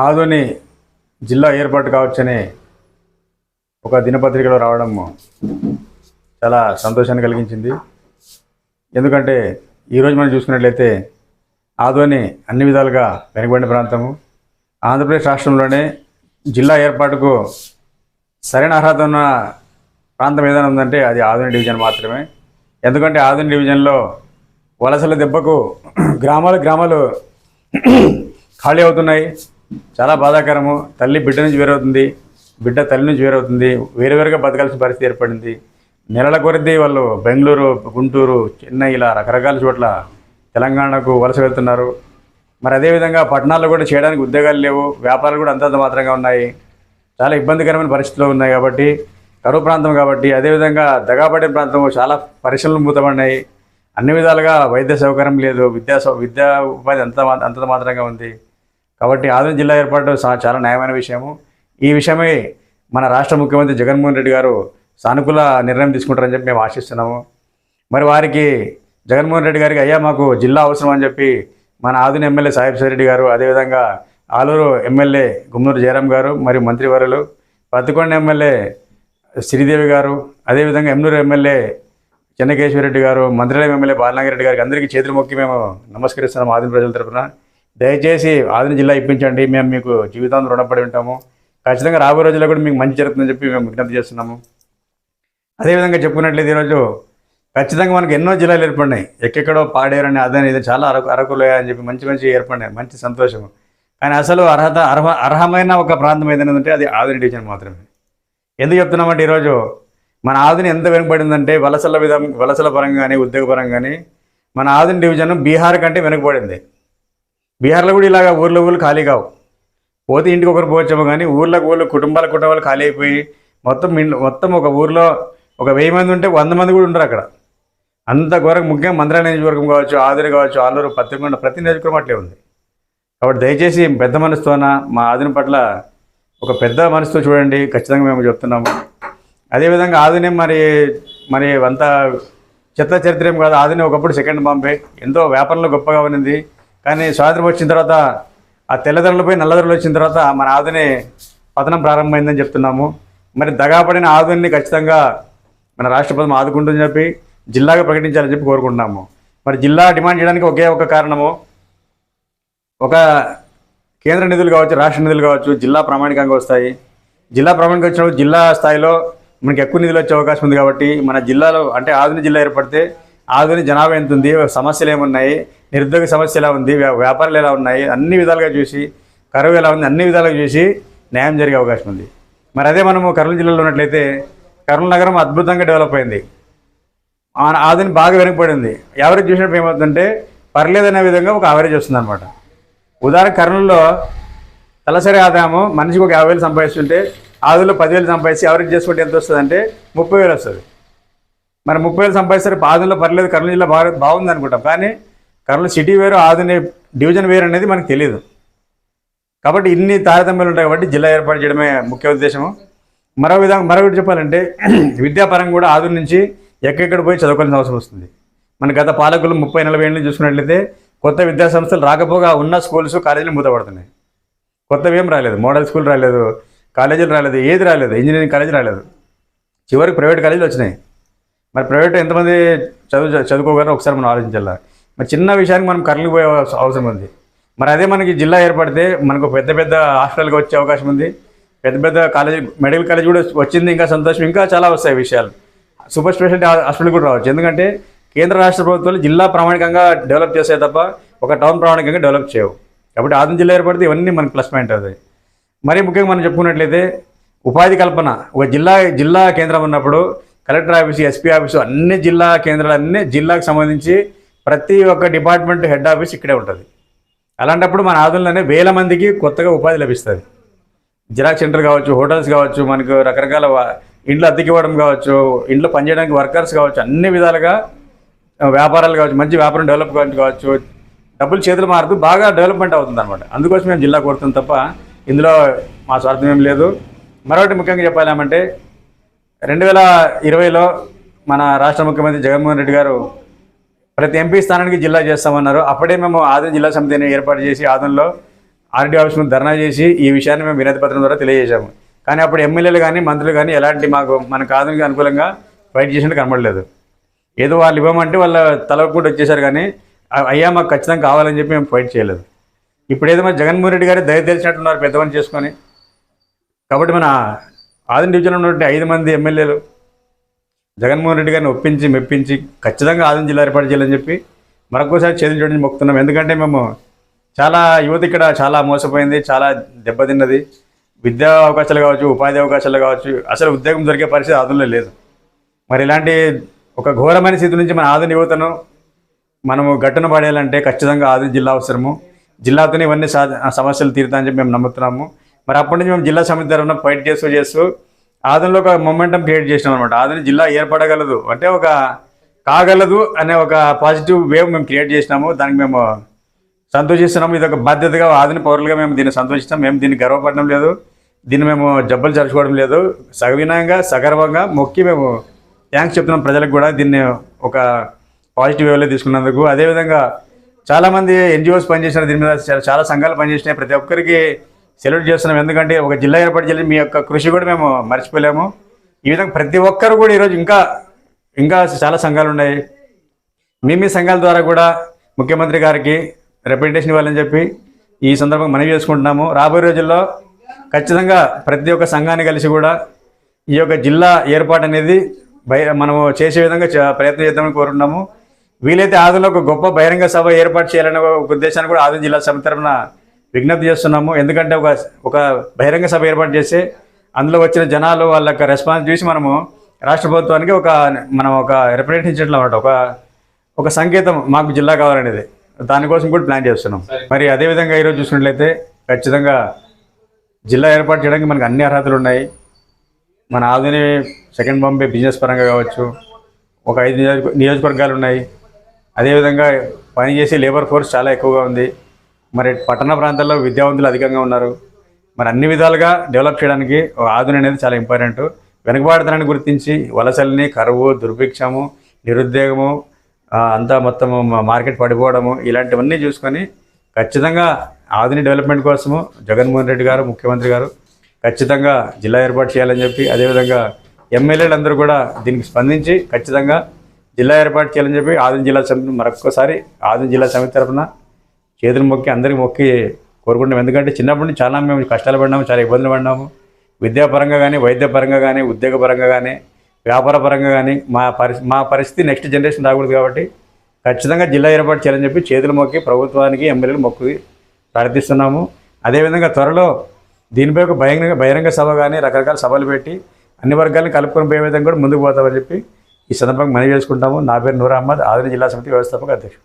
ఆదోని జిల్లా ఏర్పాటు కావచ్చని ఒక దినపత్రికలో రావడం చాలా సంతోషాన్ని కలిగించింది. ఎందుకంటే ఈరోజు మనం చూసుకున్నట్లయితే ఆదోని అన్ని విధాలుగా వెనుకబడిన ప్రాంతము. ఆంధ్రప్రదేశ్ రాష్ట్రంలోనే జిల్లా ఏర్పాటుకు సరైన అర్హత ఉన్న ప్రాంతం ఏదైనా ఉందంటే అది ఆదోని డివిజన్ మాత్రమే. ఎందుకంటే ఆదోని డివిజన్లో వలసల దెబ్బకు గ్రామాలు ఖాళీ అవుతున్నాయి. చాలా బాధాకరము. తల్లి బిడ్డ నుంచి వేరవుతుంది, బిడ్డ తల్లి నుంచి వేరవుతుంది. వేరువేరుగా బతకాల్సిన పరిస్థితి ఏర్పడింది. నెలల కొద్దీ వాళ్ళు బెంగళూరు, గుంటూరు, చెన్నై ఇలా రకరకాల చోట్ల తెలంగాణకు వలస వెళ్తున్నారు. మరి అదేవిధంగా పట్టణాల్లో కూడా చేయడానికి ఉద్యోగాలు లేవు, వ్యాపారాలు కూడా అంతంత మాత్రంగా ఉన్నాయి. చాలా ఇబ్బందికరమైన పరిస్థితులు ఉన్నాయి. కాబట్టి కరువు ప్రాంతం కాబట్టి, అదేవిధంగా దగాపడిన ప్రాంతం, చాలా పరిశ్రమలు మూతపడినాయి. అన్ని విధాలుగా వైద్య సౌకర్యం లేదు, విద్యా ఉపాధి అంతంత మాత్రంగా ఉంది. కాబట్టి ఆదోని జిల్లా ఏర్పాటు చాలా న్యాయమైన విషయము. ఈ విషయమై మన రాష్ట్ర ముఖ్యమంత్రి జగన్మోహన్ రెడ్డి గారు సానుకూల నిర్ణయం తీసుకుంటారని చెప్పి మేము ఆశిస్తున్నాము. మరి వారికి జగన్మోహన్ రెడ్డి గారికి అయ్యా మాకు జిల్లా అవసరం అని చెప్పి మన ఆదోని ఎమ్మెల్యే సాయిబ్ రెడ్డి గారు, అదేవిధంగా ఆలూరు ఎమ్మెల్యే గుమ్మనూరు జయరాం గారు, మరియు మంత్రివర్యులు పత్తికొండ ఎమ్మెల్యే శ్రీదేవి గారు, అదేవిధంగా ఎమ్నూరు ఎమ్మెల్యే చెన్నకేశ్వరరెడ్డి గారు, మంత్రిలయం ఎమ్మెల్యే బాలనాగిరెడ్డి గారికి అందరికీ చేతులు మొక్కి మేము నమస్కరిస్తున్నాము. ఆదోని ప్రజల తరఫున దయచేసి ఆదోని జిల్లా ఇప్పించండి, మేము మీకు జీవితాంతం రుణపడి ఉంటాము. ఖచ్చితంగా రాబోయే రోజుల్లో కూడా మీకు మంచి జరుగుతుందని చెప్పి మేము విజ్ఞప్తి చేస్తున్నాము. అదేవిధంగా చెప్పుకున్నట్లయితే ఈరోజు ఖచ్చితంగా మనకు ఎన్నో జిల్లాలు ఏర్పడినాయి. ఎక్కడో పాడేరని అదని ఇది చాలా అరకులోయ అని చెప్పి మంచి ఏర్పడినాయి, మంచి సంతోషం. కానీ అసలు అర్హమైన ఒక ప్రాంతం ఏదైనా ఉంటే అది ఆదోని డివిజన్ మాత్రమే. ఎందుకు చెప్తున్నామంటే ఈరోజు మన ఆదోని ఎంత వెనుకబడిందంటే వలసల పరంగా కానీ ఉద్యోగ పరంగా కానీ మన ఆదోని డివిజన్ బీహార్ కంటే వెనుకబడింది. బీహార్లో కూడా ఇలాగ ఊర్లు ఖాళీ కావు. పోతే ఇంటికి ఒకరు పోవచ్చేమో కానీ ఊర్లు కుటుంబాలు ఖాళీ అయిపోయి మొత్తం ఒక ఊర్లో ఒక 1000 మంది ఉంటే 100 మంది కూడా ఉండరు అక్కడ. అంత ఘోరంగా ముఖ్యంగా మంత్రాలయ నియోజకవర్గం కావచ్చు, ఆదోని కావచ్చు, ఆలూరు, పత్తికొండ ప్రతి నియోజకవర్గం అట్లే ఉంది. కాబట్టి దయచేసి పెద్ద మనసుతోన మా ఆదోని పట్ల ఒక పెద్ద మనసుతో చూడండి, ఖచ్చితంగా మేము చెప్తున్నాము. అదేవిధంగా ఆదోని మరి అంత చెత్త చరిత్ర ఏం కాదు. ఆదోని ఒకప్పుడు సెకండ్ బాంబే, ఎంతో వ్యాపారంలో గొప్పగా ఉన్నది. కానీ స్వాతంత్రం వచ్చిన తర్వాత ఆ తెల్లదొరలపై నల్లదొరలు వచ్చిన తర్వాత మన ఆదోని పతనం ప్రారంభమైందని చెప్తున్నాము. మరి దగాపడిన ఆదోని ఖచ్చితంగా మన రాష్ట్ర ప్రభుత్వం ఆదుకుంటుందని చెప్పి జిల్లాగా ప్రకటించాలని చెప్పి కోరుకుంటున్నాము. మరి జిల్లా డిమాండ్ చేయడానికి ఒకే ఒక కారణము, ఒక కేంద్ర నిధులు కావచ్చు, రాష్ట్ర నిధులు కావచ్చు, జిల్లా ప్రామాణికంగా వస్తాయి. జిల్లా ప్రామాణికంగా వచ్చినప్పుడు జిల్లా స్థాయిలో మనకి ఎక్కువ నిధులు వచ్చే అవకాశం ఉంది. కాబట్టి మన జిల్లాలో అంటే ఆదోని జిల్లా ఏర్పడితే ఆదోని జనాభా ఎంత ఉంది, సమస్యలు ఏమున్నాయి, నిరుద్యోగ సమస్య ఎలా ఉంది, వ్యాపారాలు ఎలా ఉన్నాయి, అన్ని విధాలుగా చూసి, కరువు ఎలా ఉంది, అన్ని విధాలుగా చూసి న్యాయం జరిగే అవకాశం ఉంది. మరి అదే మనము కర్నూలు జిల్లాలో ఉన్నట్లయితే కర్నూలు నగరం అద్భుతంగా డెవలప్ అయింది. ఆదోని బాగా వెనుకబడింది. యావరేజ్ చూసినప్పుడు ఏమవుతుందంటే పర్లేదనే విధంగా ఒక యావరేజ్ వస్తుంది అనమాట. ఉదాహరణ కర్నూలులో తలసరి ఆదాయము మనిషికి ఒక 50,000 సంపాదిస్తుంటే ఆదోనిలో 10,000 సంపాదించి యావరేజ్ చేసుకుంటే ఎంత వస్తుంది అంటే 30,000 వస్తుంది. మరి 30,000 సంపాదిస్తారు. ఆదోనిలో పర్లేదు, కర్నూలు జిల్లా బాగుంది అనుకుంటాం. కానీ కర్నూలు సిటీ వేరు, ఆదోని డివిజన్ వేరు అనేది మనకు తెలియదు. కాబట్టి ఇన్ని తారతమ్యాలు ఉంటాయి. కాబట్టి జిల్లా ఏర్పాటు చేయడమే ముఖ్య ఉద్దేశము. మరొకటి చెప్పాలంటే విద్యాపరంగా కూడా ఆదోని నుంచి ఎక్కడెక్కడ పోయి చదువుకోవాల్సిన అవసరం వస్తుంది. మన గత పాలకులు 30-40 ఏళ్ళు చూసుకున్నట్లయితే కొత్త విద్యా సంస్థలు రాకపోగా ఉన్న స్కూల్స్, కాలేజీలు మూతపడుతున్నాయి. కొత్తవి ఏం రాలేదు, మోడల్ స్కూల్ రాలేదు, కాలేజీలు రాలేదు, ఏది రాలేదు, ఇంజనీరింగ్ కాలేజీ రాలేదు. చివరికి ప్రైవేట్ కాలేజీలు వచ్చినాయి. మరి ప్రైవేట్ ఎంతమంది చదువుకోగలరో ఒకసారి మనం ఆలోచించాలి. మరి చిన్న విషయానికి మనం కర్నూలు పోయే అవసరం ఉంది. మరి అదే మనకి జిల్లా ఏర్పడితే మనకు పెద్ద హాస్పిటల్కి వచ్చే అవకాశం ఉంది. పెద్ద కాలేజీ, మెడికల్ కాలేజ్ కూడా వచ్చింది. ఇంకా సంతోషం, ఇంకా చాలా వస్తాయి విషయాలు. సూపర్ స్పెషాలిటీ హాస్పిటల్ కూడా రావచ్చు. ఎందుకంటే కేంద్ర రాష్ట్ర ప్రభుత్వాలు జిల్లా ప్రామాణికంగా డెవలప్ చేసే తప్ప ఒక టౌన్ ప్రామాణికంగా డెవలప్ చేయవు. కాబట్టి ఆదోని జిల్లా ఏర్పడితే ఇవన్నీ మనకి ప్లస్ పాయింట్ అవుతాయి. మరీ ముఖ్యంగా మనం చెప్పుకున్నట్లయితే ఉపాధి కల్పన, ఒక జిల్లా కేంద్రం ఉన్నప్పుడు కలెక్టర్ ఆఫీసు, ఎస్పీ ఆఫీసు, అన్ని జిల్లా కేంద్రాలు, అన్ని జిల్లాకు సంబంధించి ప్రతి ఒక్క డిపార్ట్మెంట్ హెడ్ ఆఫీస్ ఇక్కడే ఉంటుంది. అలాంటప్పుడు మన ఆదోనిలోనే 1000 మందికి కొత్తగా ఉపాధి లభిస్తుంది. జిరాక్స్ సెంటర్ కావచ్చు, హోటల్స్ కావచ్చు, మనకు రకరకాల ఇంట్లో అద్దెకి ఇవ్వడం కావచ్చు, ఇంట్లో పనిచేయడానికి వర్కర్స్ కావచ్చు, అన్ని విధాలుగా వ్యాపారాలు కావచ్చు, మంచి వ్యాపారం డెవలప్ కావచ్చు, డబ్బులు చేతులు మారుతూ బాగా డెవలప్మెంట్ అవుతుంది అనమాట. అందుకోసం మేము జిల్లా కోరుతాం తప్ప ఇందులో మా స్వార్థం ఏం లేదు. మరొకటి ముఖ్యంగా చెప్పాలంటే 2020లో మన రాష్ట్ర ముఖ్యమంత్రి జగన్మోహన్ రెడ్డి గారు ప్రతి ఎంపీ స్థానానికి జిల్లా చేస్తామన్నారు. అప్పుడే మేము ఆదోని జిల్లా సమితిని ఏర్పాటు చేసి ఆదోనిలో ఆర్డీ ఆఫీస్ ముందు ధర్నా చేసి ఈ విషయాన్ని మేము వినతి పత్రం ద్వారా తెలియజేశాము. కానీ అప్పుడు ఎమ్మెల్యేలు కానీ మంత్రులు కానీ ఎలాంటి మనకు ఆధునిక అనుకూలంగా ఫైట్ చేసినట్టు కనబడలేదు. ఏదో వాళ్ళు ఇవ్వమంటే వాళ్ళ తలకుండా వచ్చేసారు, కానీ అయ్యా మాకు ఖచ్చితంగా కావాలని చెప్పి మేము ఫైట్ చేయలేదు. ఇప్పుడు ఏదో మరి జగన్మోహన్ రెడ్డి గారు దయ తెలిసినట్టున్నారు పెద్దవని చేసుకొని. కాబట్టి మన ఆదిని డివిజన్లో ఉన్నటువంటి 5 మంది ఎమ్మెల్యేలు జగన్మోహన్ రెడ్డి గారిని ఒప్పించి మెప్పించి ఖచ్చితంగా ఆదిని జిల్లా ఏర్పాటు చేయాలని చెప్పి మరొకసారి చేతులు జోడించి మొక్కుతున్నాం. ఎందుకంటే మేము చాలా యువత ఇక్కడ చాలా మోసపోయింది, చాలా దెబ్బతిన్నది. విద్యా అవకాశాలు కావచ్చు, ఉపాధి అవకాశాలు కావచ్చు, అసలు ఉద్యోగం దొరికే పరిస్థితి ఆదిలో లేదు. మరి ఇలాంటి ఒక ఘోరమైన స్థితి నుంచి మన ఆదిని యువతను మనము గట్టున పడేయాలంటే ఖచ్చితంగా ఆదిని జిల్లా అవసరము. జిల్లాతోనే ఇవన్నీ సమస్యలు తీరుతాయని చెప్పి మేము నమ్ముతున్నాము. మరి అప్పటి నుంచి మేము జిల్లా సమితి తరఫున ఫైట్ చేస్తూ ఆదిలో ఒక మొమెంటం క్రియేట్ చేసినాం అనమాట. ఆదిని జిల్లా ఏర్పడగలదు అంటే ఒక కాగలదు అనే ఒక పాజిటివ్ వేవ్ మేము క్రియేట్ చేసినాము. దానికి మేము సంతోషిస్తున్నాము. ఇది ఒక బాధ్యతగా ఆదిని పౌరులుగా మేము దీన్ని సంతోషిస్తాం. మేము దీన్ని గర్వపడడం లేదు, దీన్ని మేము జబ్బలు జరుచుకోవడం లేదు. సవినయంగా సగర్వంగా మొక్కి మేము థ్యాంక్స్ చెప్తున్నాం ప్రజలకు కూడా, దీన్ని ఒక పాజిటివ్ వేవ్లో తీసుకున్నందుకు. అదేవిధంగా చాలామంది ఎన్జిఓస్ పనిచేసినారు, దీని మీద చాలా సంఘాలు పనిచేసినాయి. ప్రతి ఒక్కరికి సెల్యూట్ చేస్తున్నాం. ఎందుకంటే ఒక జిల్లా ఏర్పాటు చేయాలి, మీ యొక్క కృషి కూడా మేము మర్చిపోలేము. ఈ విధంగా ప్రతి ఒక్కరు కూడా ఈరోజు ఇంకా చాలా సంఘాలు ఉన్నాయి. మీ సంఘాల ద్వారా కూడా ముఖ్యమంత్రి గారికి రిప్రజెంటేషన్ ఇవ్వాలని చెప్పి ఈ సందర్భంగా మనవి చేసుకుంటున్నాము. రాబోయే రోజుల్లో ఖచ్చితంగా ప్రతి ఒక్క సంఘాన్ని కలిసి కూడా ఈ యొక్క జిల్లా ఏర్పాటు అనేది మనము చేసే విధంగా ప్రయత్నం చేద్దామని కోరుకుంటున్నాము. వీలైతే ఆదిలో ఒక గొప్ప బహిరంగ సభ ఏర్పాటు చేయాలనే ఒక ఉద్దేశాన్ని కూడా ఆదిలాబాద్ జిల్లా సమితి తరఫున విజ్ఞప్తి చేస్తున్నాము. ఎందుకంటే ఒక బహిరంగ సభ ఏర్పాటు చేసి అందులో వచ్చిన జనాలు వాళ్ళ యొక్క రెస్పాన్స్ చూసి మనము రాష్ట్ర ప్రభుత్వానికి మనం ఒక రిప్రజెంటేషన్ ఇచ్చట్లు అన్నమాట, ఒక సంకేతం మాకు జిల్లా కావాలనేది. దానికోసం కూడా ప్లాన్ చేస్తున్నాం. మరి అదేవిధంగా ఈరోజు చూసినట్లయితే ఖచ్చితంగా జిల్లా ఏర్పాటు చేయడానికి మనకు అన్ని అర్హతలు ఉన్నాయి. మన ఆదిని సెకండ్ బాంబే బిజినెస్ పరంగా కావచ్చు, ఒక 5 నియోజకవర్గాలు ఉన్నాయి. అదేవిధంగా పనిచేసే లేబర్ ఫోర్స్ చాలా ఎక్కువగా ఉంది. మరి పట్టణ ప్రాంతాల్లో విద్యావంతులు అధికంగా ఉన్నారు. మరి అన్ని విధాలుగా డెవలప్ చేయడానికి ఆదిని అనేది చాలా ఇంపార్టెంట్. వెనుకబాటుతనాన్ని గుర్తించి వలసల్ని, కరువు, దుర్భిక్షము, నిరుద్యోగము, అంతా మొత్తం మార్కెట్ పడిపోవడము, ఇలాంటివన్నీ చూసుకొని ఖచ్చితంగా ఆదిని డెవలప్మెంట్ కోసము జగన్మోహన్ రెడ్డి గారు ముఖ్యమంత్రి గారు ఖచ్చితంగా జిల్లా ఏర్పాటు చేయాలని చెప్పి, అదేవిధంగా ఎమ్మెల్యేలు అందరూ కూడా దీనికి స్పందించి ఖచ్చితంగా జిల్లా ఏర్పాటు చేయాలని చెప్పి ఆదిని జిల్లా సమితి మరొకసారి ఆదిని జిల్లా సమితి తరఫున చేతులు మొక్కి అందరికీ మొక్కి కోరుకుంటాం. ఎందుకంటే చిన్నప్పటి నుంచి చాలా మేము కష్టాలు పడినాము, చాలా ఇబ్బందులు పడినాము. విద్యాపరంగా కానీ, వైద్యపరంగా కానీ, ఉద్యోగపరంగా కానీ, వ్యాపార పరంగా కానీ మా పరిస్థితి నెక్స్ట్ జనరేషన్ రాకూడదు. కాబట్టి ఖచ్చితంగా జిల్లా ఏర్పాటు చేయాలని చెప్పి చేతులు మొక్కి ప్రభుత్వానికి ఎమ్మెల్యేలు మొక్కి ప్రార్థిస్తున్నాము. అదేవిధంగా త్వరలో దీనిపై ఒక బహిరంగ సభ కానీ రకరకాల సభలు పెట్టి అన్ని వర్గాలను కలుపుకొని పోయే విధంగా కూడా ముందుకు పోతామని చెప్పి ఈ సందర్భంగా మనవి చేసుకుంటాము. నా పేరు నూర్ అహ్మద్, ఆదిని జిల్లా సమితి వ్యవస్థాపక అధ్యక్షుడు.